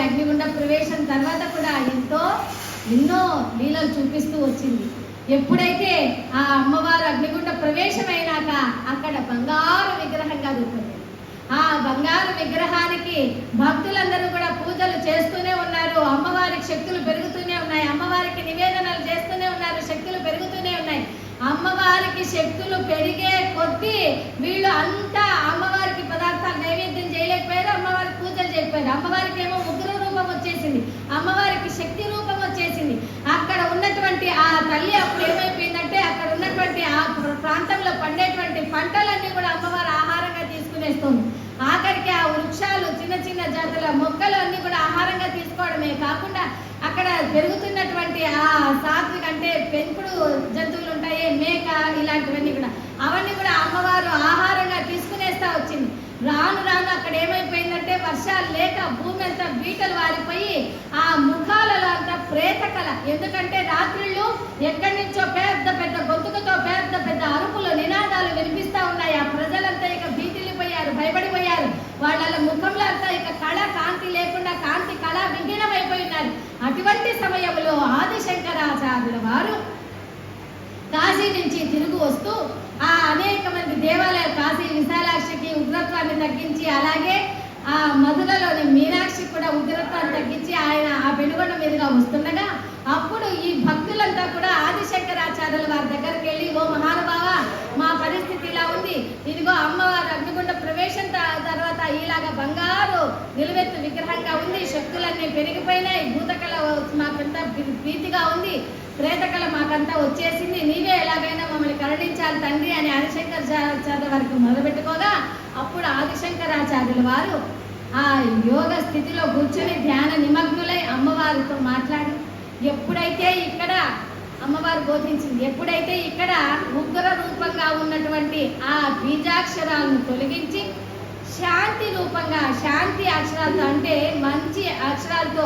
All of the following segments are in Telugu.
అగ్నిగుండ ప్రవేశం తర్వాత కూడా ఎన్నో లీలలు చూపిస్తూ వచ్చింది. ఎప్పుడైతే ఆ అమ్మవారు అగ్నిగుండ ప్రవేశం అయినాక అక్కడ బంగారు విగ్రహంగా దొరుకుతుంది. ఆ బంగారు విగ్రహానికి భక్తులందరూ కూడా పూజలు చేస్తూనే ఉన్నారు. అమ్మవారికి శక్తులు పెరుగుతూనే ఉన్నాయి. అమ్మవారికి నివేదనలు చేస్తూనే ఉన్నారు. శక్తులు పెరుగుతూనే ఉన్నాయి. అమ్మవారికి శక్తులు పెరిగే కొద్దీ వీళ్ళు అంతా అమ్మవారికి పదార్థాలు నైవేద్యం చేయలేకపోయారు. అమ్మవారికి పూజలు చేయకపోయారు. అమ్మవారికి ఏమో ఉగ్ర రూపం వచ్చేసింది. అమ్మవారికి శక్తి రూపం వచ్చేసింది. అక్కడ ఉన్నటువంటి ఆ తల్లి అప్పుడు ఏమైపోయిందంటే అక్కడ ఉన్నటువంటి ఆ ప్రాంతంలో పండేటువంటి పంటలన్నీ కూడా అమ్మవారు ఆహారంగా తీసుకునేస్తుంది. ఆఖరికి ఆ వృక్షాలు చిన్న చిన్న జాతుల మొక్కలు అన్ని కూడా ఆహారంగా తీసుకోవడమే కాకుండా అక్కడ పెరుగుతున్నటువంటి ఆ సాత్విక అంటే పెంపుడు జంతువులు ఉంటాయి, మేక, ఇలాంటివన్నీ కూడా అవన్నీ కూడా అమ్మవారు ఆహారంగా తీసుకునేస్తా వచ్చింది. రాను రాను అక్కడ ఏమైపోయిందంటే వర్షాలు లేక భూమి అంతా బీటలు వారిపోయి ఆ ముఖాలలో అంతా ప్రేతకల. ఎందుకంటే రాత్రిళ్ళు ఎక్కడి నుంచో పెద్ద పెద్ద గొంతుకతో పెద్ద పెద్ద అరుపులు నినాదాలు వినిపిస్తా ఉన్నాయి. ఆ ప్రజలంతా ఇక భీతిల్లిపోయారు, భయపడిపోయారు. వాళ్ళ ముఖంలో అంతా ఇక కళ కాంతి లేకుండా కాంతి కళ విహీనమైపోయినారు. అటువంటి సమయంలో ఆదిశంకరాచార్యుల వారు కాశీ నుంచి తిరుగు వస్తూ ఆ అనేక మంది దేవాలయ కాశీ విశాలాక్షికి ఉగ్రత్వాన్ని తగ్గించి అలాగే ఆ మధురలోని మీనాక్షి కూడా ఉగ్రత్వాన్ని తగ్గించి ఆయన ఆ పెనుగొండ మీదుగా వస్తుండగా అప్పుడు ఈ భక్తులంతా కూడా ఆదిశంకరాచార్యుల వారి దగ్గరికి వెళ్ళి, ఓ మహానుభావ, మా పరిస్థితి ఇలా ఉంది, ఇదిగో అమ్మవారు అగ్నిగుండ ప్రవేశం తర్వాత ఇలాగా బంగారు నిలువెత్తు విగ్రహంగా ఉంది, శక్తులన్నీ పెరిగిపోయినాయి, భూతకళ మాకంతా ప్రీతిగా ఉంది, ప్రేతకళ మాకంతా వచ్చేసింది, నీవే ఎలాగైనా మమ్మల్ని కరుణించాలి తండ్రి అని ఆదిశంకరాచార్యుల వారికి మొదలుపెట్టుకోగా అప్పుడు ఆదిశంకరాచార్యుల వారు ఆ యోగ స్థితిలో కూర్చొని ధ్యాన నిమగ్నులై అమ్మవారితో మాట్లాడి, ఎప్పుడైతే ఇక్కడ అమ్మవారు బోధించింది, ఎప్పుడైతే ఇక్కడ ఉగ్ర రూపంగా ఉన్నటువంటి ఆ బీజాక్షరాలను తొలగించి శాంతి రూపంగా శాంతి అక్షరాలతో అంటే మంచి అక్షరాలతో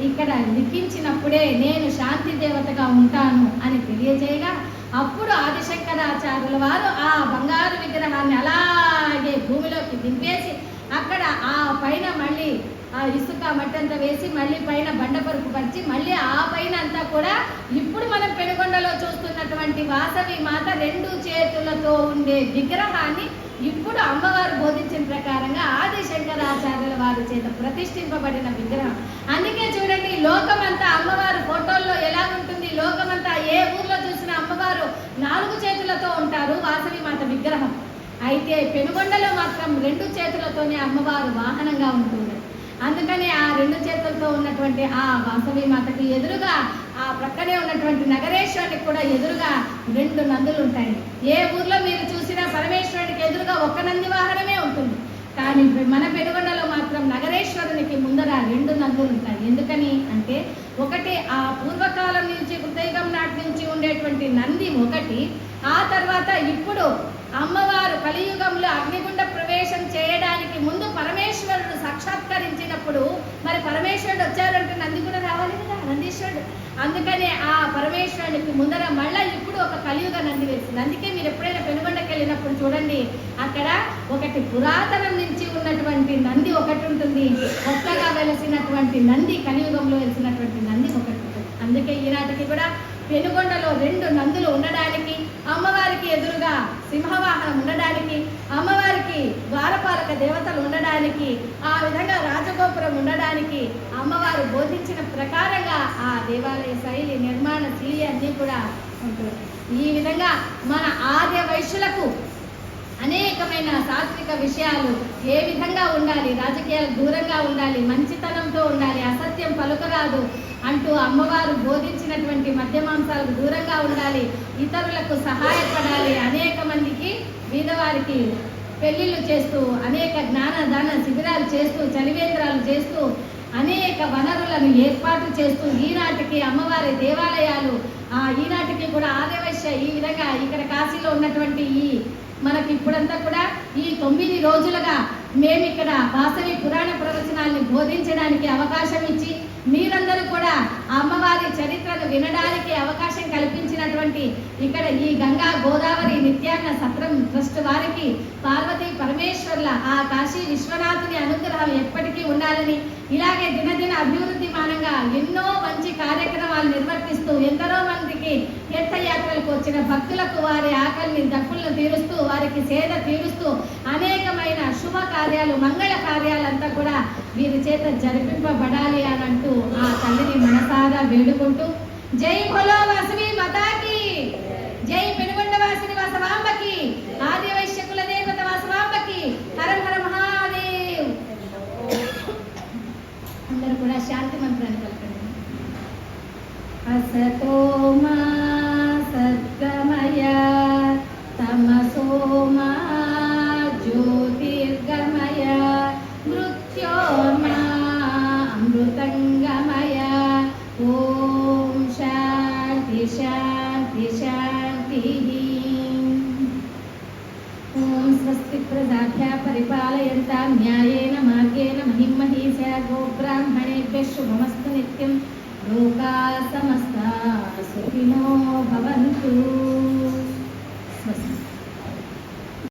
ఇక్కడ లిఖించినప్పుడే నేను శాంతి దేవతగా ఉంటాను అని తెలియజేయగా అప్పుడు ఆదిశంకరాచార్యుల వారు ఆ బంగారు విగ్రహాన్ని అలాగే భూమిలోకి దింపేసి అక్కడ ఆ పైన మళ్ళీ ఆ ఇసుక మట్టంతా వేసి మళ్ళీ పైన బండపరుపు పరిచి మళ్ళీ ఆ పైన అంతా కూడా ఇప్పుడు మనం పెనుగొండలో చూస్తున్నటువంటి వాసవి మాత 2 చేతులతో ఉండే విగ్రహాన్ని ఇప్పుడు అమ్మవారు బోధించిన ప్రకారంగా ఆదిశంకరాచార్యుల వారి చేత ప్రతిష్ఠింపబడిన విగ్రహం. అందుకే చూడండి, లోకమంతా అమ్మవారు ఫోటోల్లో ఎలా ఉంటుంది, లోకమంతా ఏ ఊర్లో చూసిన అమ్మవారు 4 చేతులతో ఉంటారు వాసవి మాత విగ్రహం. అయితే పెనుగొండలో మాత్రం 2 చేతులతోనే అమ్మవారు వాహనంగా ఉంటుంది. అందుకని ఆ 2 చేతులతో ఉన్నటువంటి ఆ వాసవి మాతకి ఎదురుగా ఆ ప్రక్కనే ఉన్నటువంటి నగరేశ్వరునికి కూడా ఎదురుగా 2 నందులు ఉంటాయి. ఏ ఊర్లో మీరు చూసినా పరమేశ్వరునికి ఎదురుగా 1 నంది వాహనమే ఉంటుంది. కానీ మన పెనుగొండలో మాత్రం నగరేశ్వరునికి ముందర 2 నందులు ఉంటాయి. ఎందుకని అంటే ఒకటి ఆ పూర్వకాలం నుంచి కృతయుగం నాటి నుంచి ఉండేటువంటి నంది ఒకటి, ఆ తర్వాత ఇప్పుడు అమ్మవారు కలియుగంలో అగ్నిగుండ ప్రవేశం చేయడానికి ముందు పరమేశ్వరుడు సాక్షాత్కరించినప్పుడు మరి పరమేశ్వరుడు వచ్చారంటే నంది కూడా రావాలి కదా, నందీశ్వరుడు. అందుకనే ఆ పరమేశ్వరునికి ముందర మళ్ళా ఇప్పుడు ఒక కలియుగ నంది వేసింది. అందుకే మీరు ఎప్పుడైనా పెనుగొండకి వెళ్ళినప్పుడు చూడండి, అక్కడ ఒకటి పురాతనం నుంచి ఉన్నటువంటి నంది ఒకటి ఉంటుంది, కొత్తగా వెలిసినటువంటి నంది కలియుగంలో వెలిసినటువంటి నంది ఒకటి ఉంటుంది. అందుకే ఈనాటికి కూడా పెనుగొండలో 2 నందులు ఉండడానికి, అమ్మవారికి ఎదురుగా సింహవాహనం ఉండడానికి, అమ్మవారికి ద్వారపాలక దేవతలు ఉండడానికి, ఆ విధంగా రాజగోపురం ఉండడానికి అమ్మవారు బోధించిన ప్రకారంగా ఆ దేవాలయ శైలి నిర్మాణ శైలి అన్నీ కూడా ఉంటుంది. ఈ విధంగా మన ఆర్య వైశ్యులకు అనేకమైన సాత్విక విషయాలు ఏ విధంగా ఉండాలి, రాజకీయాలకు దూరంగా ఉండాలి, మంచితనంతో ఉండాలి, అసత్యం పలుకరాదు అంటూ అమ్మవారు బోధించినటువంటి మద్యమాంసాలకు దూరంగా ఉండాలి, ఇతరులకు సహాయపడాలి, అనేక మందికి బీదవారికి పెళ్లిళ్ళు చేస్తూ అనేక జ్ఞానదాన శిబిరాలు చేస్తూ చలివేంద్రాలు చేస్తూ అనేక వనరులను ఏర్పాటు చేస్తూ ఈనాటికి అమ్మవారి దేవాలయాలు ఈనాటికి కూడా ఆర్యవైశ్య ఈ విధంగా ఇక్కడ కాశీలో ఉన్నటువంటి ఈ మనకి ఇప్పుడంతా కూడా ఈ 9 రోజులుగా మేము ఇక్కడ వాసవి పురాణ ప్రవచనాన్ని బోధించడానికి అవకాశం ఇచ్చి మీరందరూ కూడా అమ్మవారి చరిత్రను వినడానికి అవకాశం కల్పించినటువంటి చేసినటువంటి ఇక్కడ ఈ గంగా గోదావరి నిత్యాన్న సత్రం ట్రస్ట్ వారికి పార్వతీ పరమేశ్వర్ల ఆ కాశీ విశ్వనాథుని అనుగ్రహం ఎప్పటికీ ఉండాలని, ఇలాగే దినదిన అభివృద్ధిమానంగా ఎన్నో మంచి కార్యక్రమాలు నిర్వర్తిస్తూ ఎందరో మందికి తీర్థయాత్రలకు వచ్చిన భక్తులకు వారి ఆకలిని దప్పులను తీరుస్తూ వారికి సేద తీరుస్తూ అనేకమైన శుభ కార్యాలు మంగళ కార్యాలంతా కూడా వీరి చేత జరిపింపబడాలి అని అంటూ ఆ తల్లిని మనసారా వేడుకుంటూ జై భోలో వాసవి మాతాకి, జై పెనుగొండ వాసిని వాసవాంబకి, ఆది వైశ్య కుల దేవత వాసవాంబకి, హర హర మహాదేవ్. అందరూ కూడా శాంతి మంత్రాన్ని పలకండి. అసతో మా సద్గమయ తమసో మా జ్యోతిర్గమయ మృత్యోర్మా అమృతంగమయ. ఓం శాంతి శాంతి శాంతి. ఓం స్వస్తి ప్రజాభ్యः పరిపాలయంతాం న్యాయేన మార్గేణ మహిం మహీషా. గోబ్రాహ్మణేభ్యः శుభమస్తు నిత్యం. లోకాः సమస్తాः సుఖినో భవంతు.